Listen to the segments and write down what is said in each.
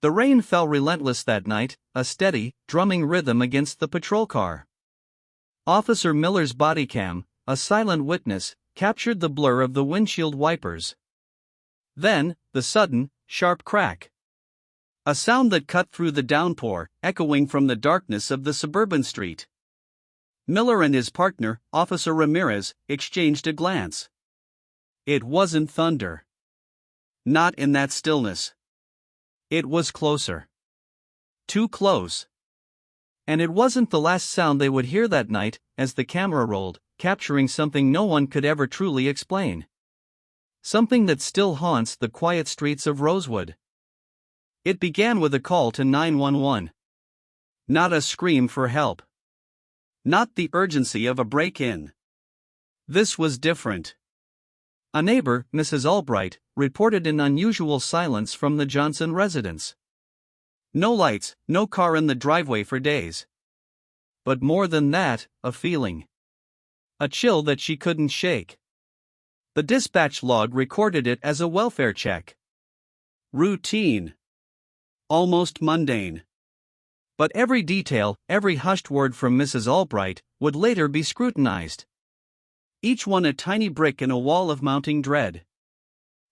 The rain fell relentless that night, a steady, drumming rhythm against the patrol car. Officer Miller's bodycam, a silent witness, captured the blur of the windshield wipers. Then, the sudden, sharp crack. A sound that cut through the downpour, echoing from the darkness of the suburban street. Miller and his partner, Officer Ramirez, exchanged a glance. It wasn't thunder. Not in that stillness. It was closer. Too close. And it wasn't the last sound they would hear that night, as the camera rolled, capturing something no one could ever truly explain. Something that still haunts the quiet streets of Rosewood. It began with a call to 911. Not a scream for help. Not the urgency of a break-in. This was different. A neighbor, Mrs. Albright, reported an unusual silence from the Johnson residence. No lights, no car in the driveway for days. But more than that, a feeling. A chill that she couldn't shake. The dispatch log recorded it as a welfare check. Routine. Almost mundane. But every detail, every hushed word from Mrs. Albright, would later be scrutinized. Each one a tiny brick in a wall of mounting dread.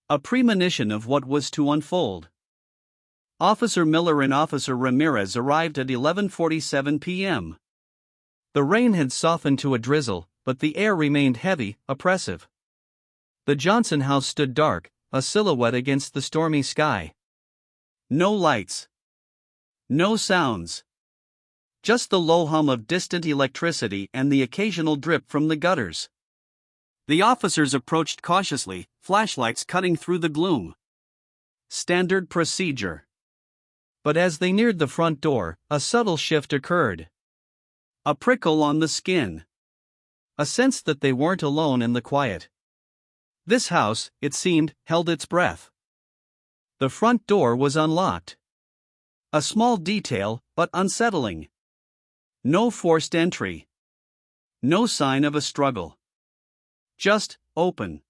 A premonition of what was to unfold. Officer Miller and Officer Ramirez arrived at 11:47 p.m. The rain had softened to a drizzle, but the air remained heavy, oppressive. The Johnson house stood dark, a silhouette against the stormy sky. No lights. No sounds. Just the low hum of distant electricity and the occasional drip from the gutters. The officers approached cautiously, flashlights cutting through the gloom. Standard procedure. But as they neared the front door, a subtle shift occurred. A prickle on the skin. A sense that they weren't alone in the quiet. This house, it seemed, held its breath. The front door was unlocked. A small detail, but unsettling. No forced entry. No sign of a struggle. Just, open.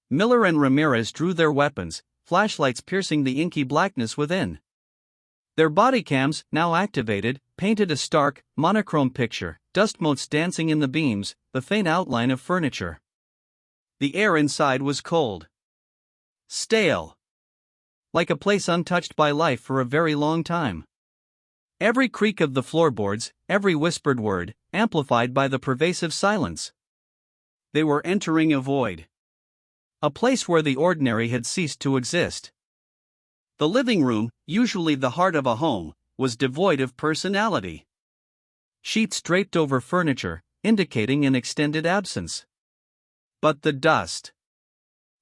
Miller and Ramirez drew their weapons, flashlights piercing the inky blackness within. Their bodycams, now activated, painted a stark, monochrome picture, dust motes dancing in the beams, the faint outline of furniture. The air inside was cold. Stale. Like a place untouched by life for a very long time. Every creak of the floorboards, every whispered word, amplified by the pervasive silence. They were entering a void. A place where the ordinary had ceased to exist. The living room, usually the heart of a home, was devoid of personality. Sheets draped over furniture, indicating an extended absence. But the dust.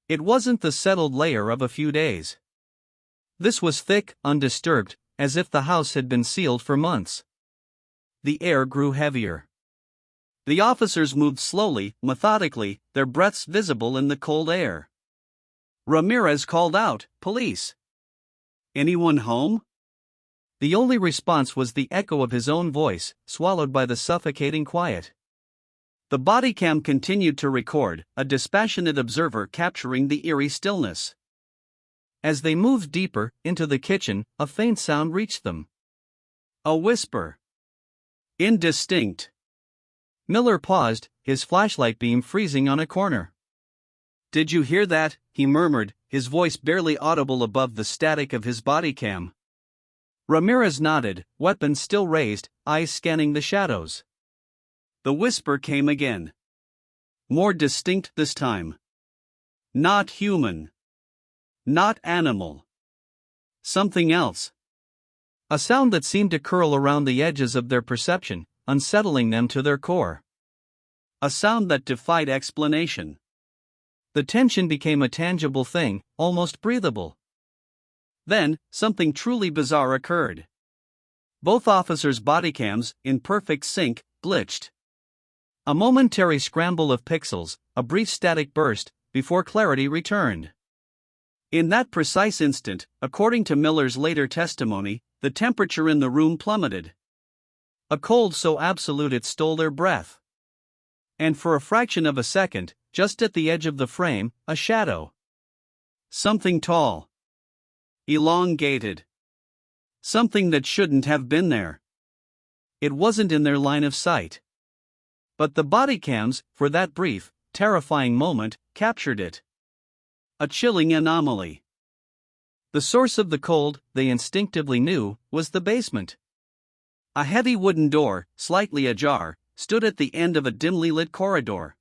It wasn't the settled layer of a few days. This was thick, undisturbed, as if the house had been sealed for months. The air grew heavier. The officers moved slowly, methodically, their breaths visible in the cold air. Ramirez called out, "Police! Anyone home?" The only response was the echo of his own voice, swallowed by the suffocating quiet. The bodycam continued to record, a dispassionate observer capturing the eerie stillness. As they moved deeper into the kitchen, a faint sound reached them. A whisper. Indistinct. Miller paused, his flashlight beam freezing on a corner. "Did you hear that?" he murmured, his voice barely audible above the static of his bodycam. Ramirez nodded, weapon still raised, eyes scanning the shadows. The whisper came again. More distinct this time. Not human. Not animal. Something else. A sound that seemed to curl around the edges of their perception, unsettling them to their core. A sound that defied explanation. The tension became a tangible thing, almost breathable. Then, something truly bizarre occurred. Both officers' bodycams, in perfect sync, glitched. A momentary scramble of pixels, a brief static burst, before clarity returned. In that precise instant, according to Miller's later testimony, the temperature in the room plummeted. A cold so absolute it stole their breath. And for a fraction of a second, just at the edge of the frame, a shadow. Something tall. Elongated. Something that shouldn't have been there. It wasn't in their line of sight. But the body cams, for that brief, terrifying moment, captured it. A chilling anomaly. The source of the cold, they instinctively knew, was the basement. A heavy wooden door, slightly ajar, stood at the end of a dimly lit corridor.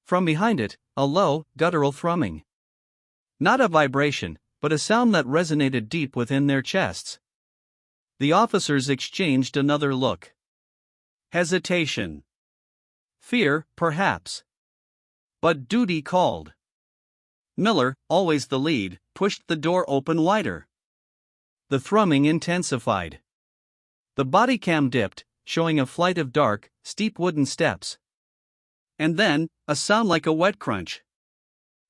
From behind it, a low, guttural thrumming. Not a vibration, but a sound that resonated deep within their chests. The officers exchanged another look. Hesitation. Fear, perhaps. But duty called. Miller, always the lead, pushed the door open wider. The thrumming intensified. The body cam dipped, showing a flight of dark, steep wooden steps. And then, a sound like a wet crunch.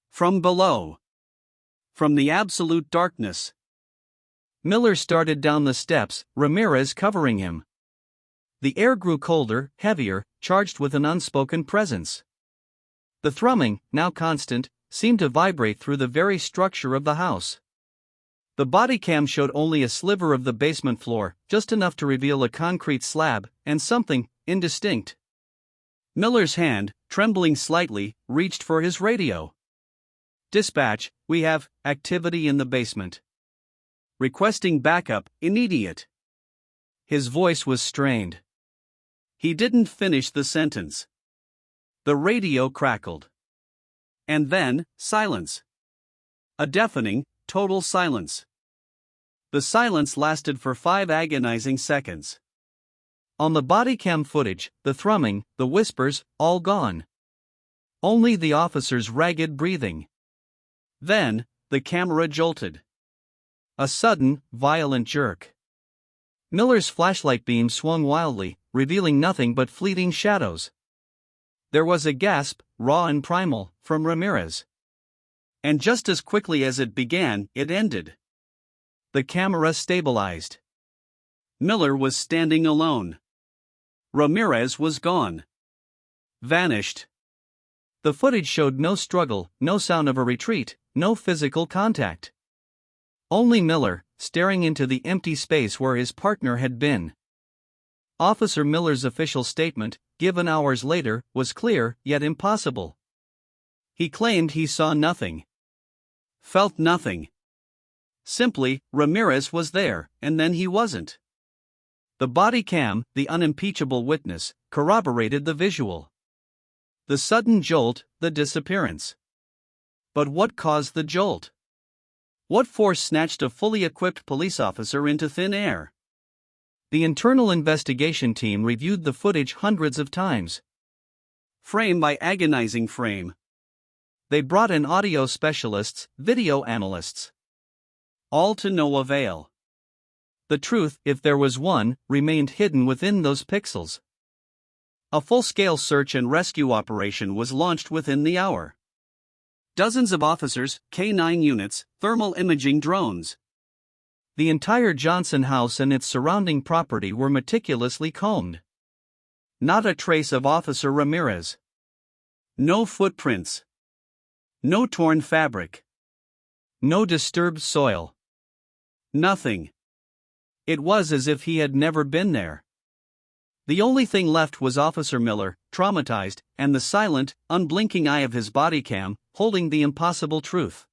From below. From the absolute darkness. Miller started down the steps, Ramirez covering him. The air grew colder, heavier, charged with an unspoken presence. The thrumming, now constant, seemed to vibrate through the very structure of the house. The body cam showed only a sliver of the basement floor, just enough to reveal a concrete slab, and something indistinct. Miller's hand, trembling slightly, reached for his radio. "Dispatch, we have activity in the basement. Requesting backup, immediate." His voice was strained. He didn't finish the sentence. The radio crackled. And then, silence. A deafening, total silence. The silence lasted for 5 agonizing seconds. On the body cam footage, the thrumming, the whispers, all gone. Only the officer's ragged breathing. Then, the camera jolted. A sudden, violent jerk. Miller's flashlight beam swung wildly, revealing nothing but fleeting shadows. There was a gasp, raw and primal, from Ramirez. And just as quickly as it began, it ended. The camera stabilized. Miller was standing alone. Ramirez was gone. Vanished. The footage showed no struggle, no sound of a retreat, no physical contact. Only Miller, staring into the empty space where his partner had been. Officer Miller's official statement, given hours later, was clear, yet impossible. He claimed he saw nothing. Felt nothing. Simply, Ramirez was there, and then he wasn't. The body cam, the unimpeachable witness, corroborated the visual. The sudden jolt, the disappearance. But what caused the jolt? What force snatched a fully equipped police officer into thin air? The internal investigation team reviewed the footage hundreds of times. Frame by agonizing frame. They brought in audio specialists, video analysts. All to no avail. The truth, if there was one, remained hidden within those pixels. A full-scale search and rescue operation was launched within the hour. Dozens of officers, K-9 units, thermal imaging drones. The entire Johnson house and its surrounding property were meticulously combed. Not a trace of Officer Ramirez. No footprints. No torn fabric. No disturbed soil. Nothing. It was as if he had never been there. The only thing left was Officer Miller, traumatized, and the silent, unblinking eye of his body cam, holding the impossible truth.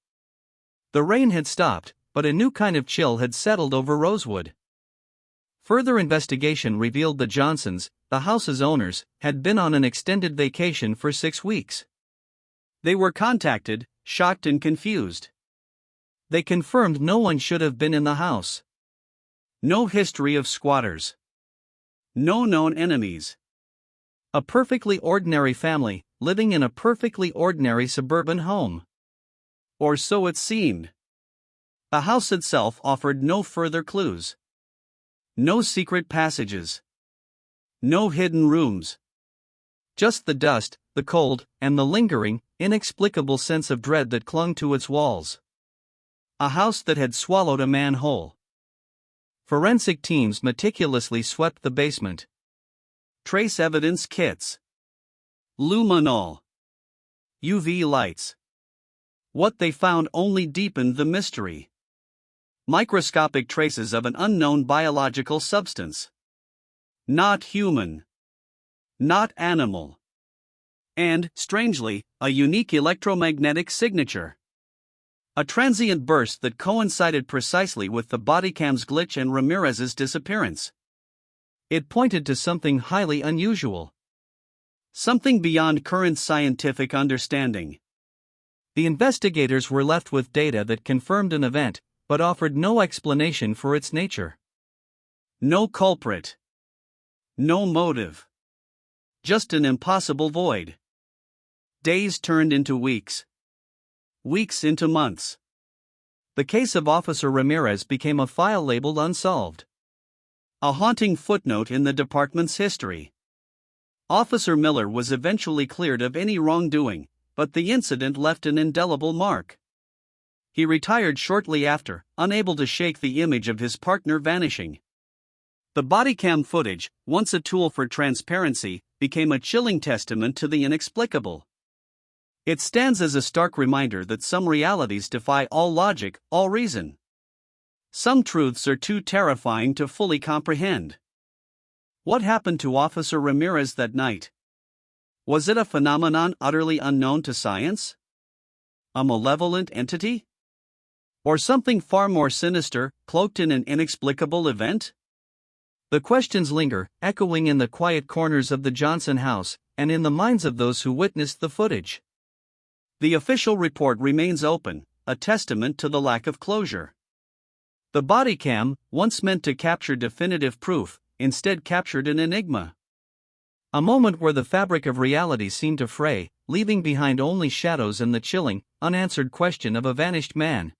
The rain had stopped, but a new kind of chill had settled over Rosewood. Further investigation revealed the Johnsons, the house's owners, had been on an extended vacation for 6 weeks. They were contacted, shocked and confused. They confirmed no one should have been in the house. No history of squatters. No known enemies. A perfectly ordinary family, living in a perfectly ordinary suburban home. Or so it seemed. The house itself offered no further clues. No secret passages. No hidden rooms. Just the dust, the cold, and the lingering, inexplicable sense of dread that clung to its walls. A house that had swallowed a man whole. Forensic teams meticulously swept the basement. Trace evidence kits. Luminol. UV lights. What they found only deepened the mystery. microscopic traces of an unknown biological substance. Not human. Not animal. And, strangely, a unique electromagnetic signature. A transient burst that coincided precisely with the Bodycam's glitch and Ramirez's disappearance. It pointed to something highly unusual. Something beyond current scientific understanding. The investigators were left with data that confirmed an event, but offered no explanation for its nature. No culprit. No motive. Just an impossible void. Days turned into weeks. Weeks into months. The case of Officer Ramirez became a file labeled unsolved. A haunting footnote in the department's history. Officer Miller was eventually cleared of any wrongdoing, but the incident left an indelible mark. He retired shortly after, unable to shake the image of his partner vanishing. The Bodycam footage, once a tool for transparency, became a chilling testament to the inexplicable. It stands as a stark reminder that some realities defy all logic, all reason. Some truths are too terrifying to fully comprehend. What happened to Officer Ramirez that night? Was it a phenomenon utterly unknown to science? A malevolent entity? Or something far more sinister, cloaked in an inexplicable event? The questions linger, echoing in the quiet corners of the Johnson house, and in the minds of those who witnessed the footage. The official report remains open, a testament to the lack of closure. The Bodycam, once meant to capture definitive proof, instead captured an enigma. A moment where the fabric of reality seemed to fray, leaving behind only shadows and the chilling, unanswered question of a vanished man.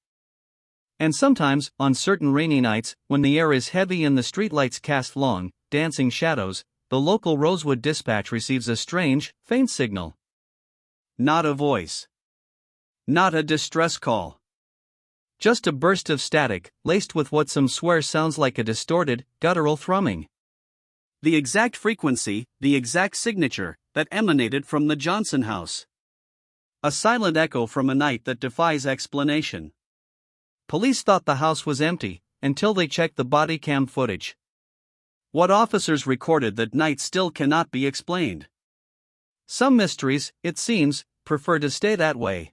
And sometimes, on certain rainy nights, when the air is heavy and the streetlights cast long, dancing shadows, the local Rosewood Dispatch receives a strange, faint signal. Not a voice. Not a distress call. Just a burst of static, laced with what some swear sounds like a distorted, guttural thrumming. The exact frequency, the exact signature, that emanated from the Johnson house. A silent echo from a night that defies explanation. Police thought the house was empty, until they checked the Bodycam footage. What officers recorded that night still cannot be explained. Some mysteries, it seems, prefer to stay that way.